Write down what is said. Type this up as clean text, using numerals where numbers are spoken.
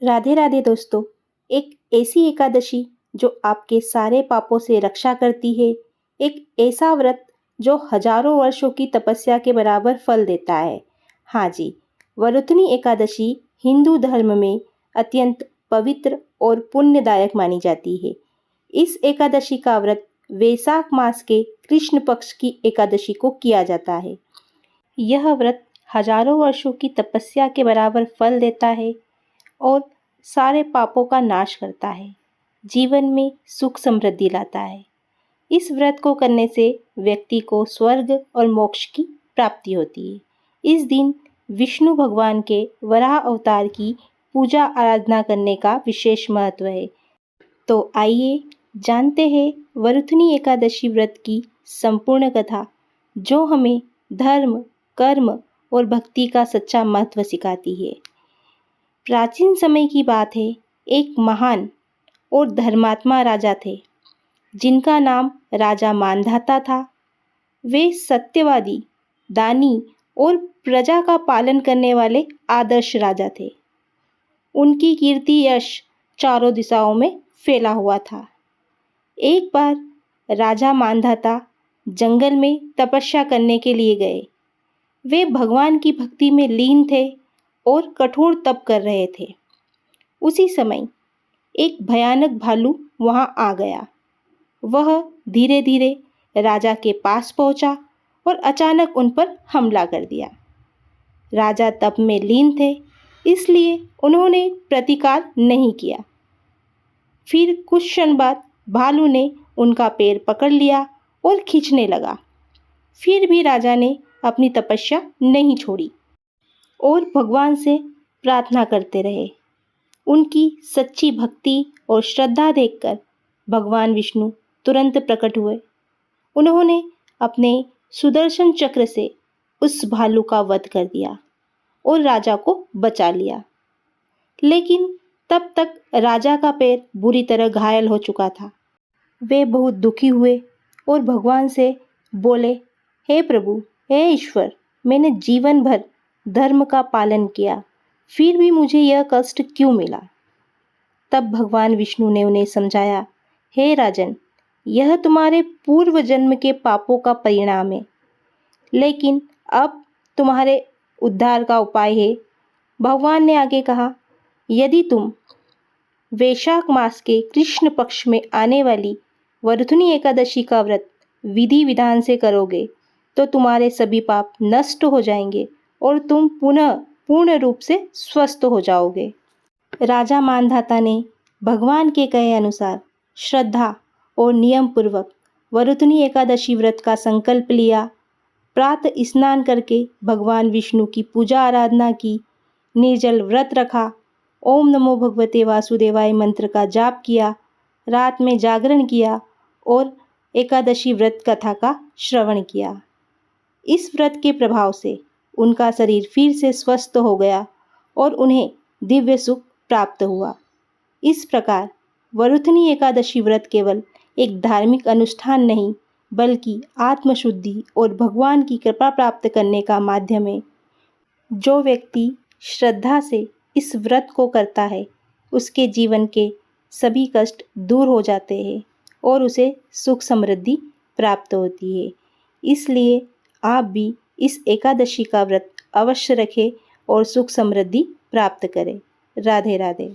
राधे राधे दोस्तों। एक ऐसी एकादशी जो आपके सारे पापों से रक्षा करती है, एक ऐसा व्रत जो हजारों वर्षों की तपस्या के बराबर फल देता है। हाँ जी, वरुथनी एकादशी हिंदू धर्म में अत्यंत पवित्र और पुण्यदायक मानी जाती है। इस एकादशी का व्रत वैशाख मास के कृष्ण पक्ष की एकादशी को किया जाता है। यह व्रत हजारों वर्षों की तपस्या के बराबर फल देता है और सारे पापों का नाश करता है, जीवन में सुख समृद्धि लाता है। इस व्रत को करने से व्यक्ति को स्वर्ग और मोक्ष की प्राप्ति होती है। इस दिन विष्णु भगवान के वराह अवतार की पूजा आराधना करने का विशेष महत्व है। तो आइए जानते हैं वरुथनी एकादशी व्रत की संपूर्ण कथा, जो हमें धर्म, कर्म और भक्ति का सच्चा महत्व सिखाती है। प्राचीन समय की बात है, एक महान और धर्मात्मा राजा थे जिनका नाम राजा मांधाता था। वे सत्यवादी, दानी और प्रजा का पालन करने वाले आदर्श राजा थे। उनकी कीर्ति यश चारों दिशाओं में फैला हुआ था। एक बार राजा मांधाता जंगल में तपस्या करने के लिए गए। वे भगवान की भक्ति में लीन थे और कठोर तप कर रहे थे। उसी समय एक भयानक भालू वहां आ गया। वह धीरे धीरे राजा के पास पहुंचा और अचानक उन पर हमला कर दिया। राजा तप में लीन थे, इसलिए उन्होंने प्रतिकार नहीं किया। फिर कुछ क्षण बाद भालू ने उनका पैर पकड़ लिया और खींचने लगा। फिर भी राजा ने अपनी तपस्या नहीं छोड़ी और भगवान से प्रार्थना करते रहे। उनकी सच्ची भक्ति और श्रद्धा देखकर भगवान विष्णु तुरंत प्रकट हुए। उन्होंने अपने सुदर्शन चक्र से उस भालू का वध कर दिया और राजा को बचा लिया। लेकिन तब तक राजा का पैर बुरी तरह घायल हो चुका था। वे बहुत दुखी हुए और भगवान से बोले, हे प्रभु, हे ईश्वर, मैंने जीवन भर धर्म का पालन किया, फिर भी मुझे यह कष्ट क्यों मिला? तब भगवान विष्णु ने उन्हें समझाया, हे राजन, यह तुम्हारे पूर्व जन्म के पापों का परिणाम है, लेकिन अब तुम्हारे उद्धार का उपाय है। भगवान ने आगे कहा, यदि तुम वैशाख मास के कृष्ण पक्ष में आने वाली वरुथनी एकादशी का व्रत विधि विधान से करोगे तो तुम्हारे सभी पाप नष्ट हो जाएंगे और तुम पुनः पूर्ण रूप से स्वस्थ हो जाओगे। राजा मांधाता ने भगवान के कहे अनुसार श्रद्धा और नियम पूर्वक वरुथनी एकादशी व्रत का संकल्प लिया। प्रातः स्नान करके भगवान विष्णु की पूजा आराधना की, निर्जल व्रत रखा, ओम नमो भगवते वासुदेवाय मंत्र का जाप किया, रात में जागरण किया और एकादशी व्रत कथा का श्रवण किया। इस व्रत के प्रभाव से उनका शरीर फिर से स्वस्थ हो गया और उन्हें दिव्य सुख प्राप्त हुआ। इस प्रकार वरुथनी एकादशी व्रत केवल एक धार्मिक अनुष्ठान नहीं, बल्कि आत्मशुद्धि और भगवान की कृपा प्राप्त करने का माध्यम है। जो व्यक्ति श्रद्धा से इस व्रत को करता है, उसके जीवन के सभी कष्ट दूर हो जाते हैं और उसे सुख समृद्धि प्राप्त होती है। इसलिए आप भी इस एकादशी का व्रत अवश्य रखें और सुख समृद्धि प्राप्त करें। राधे राधे।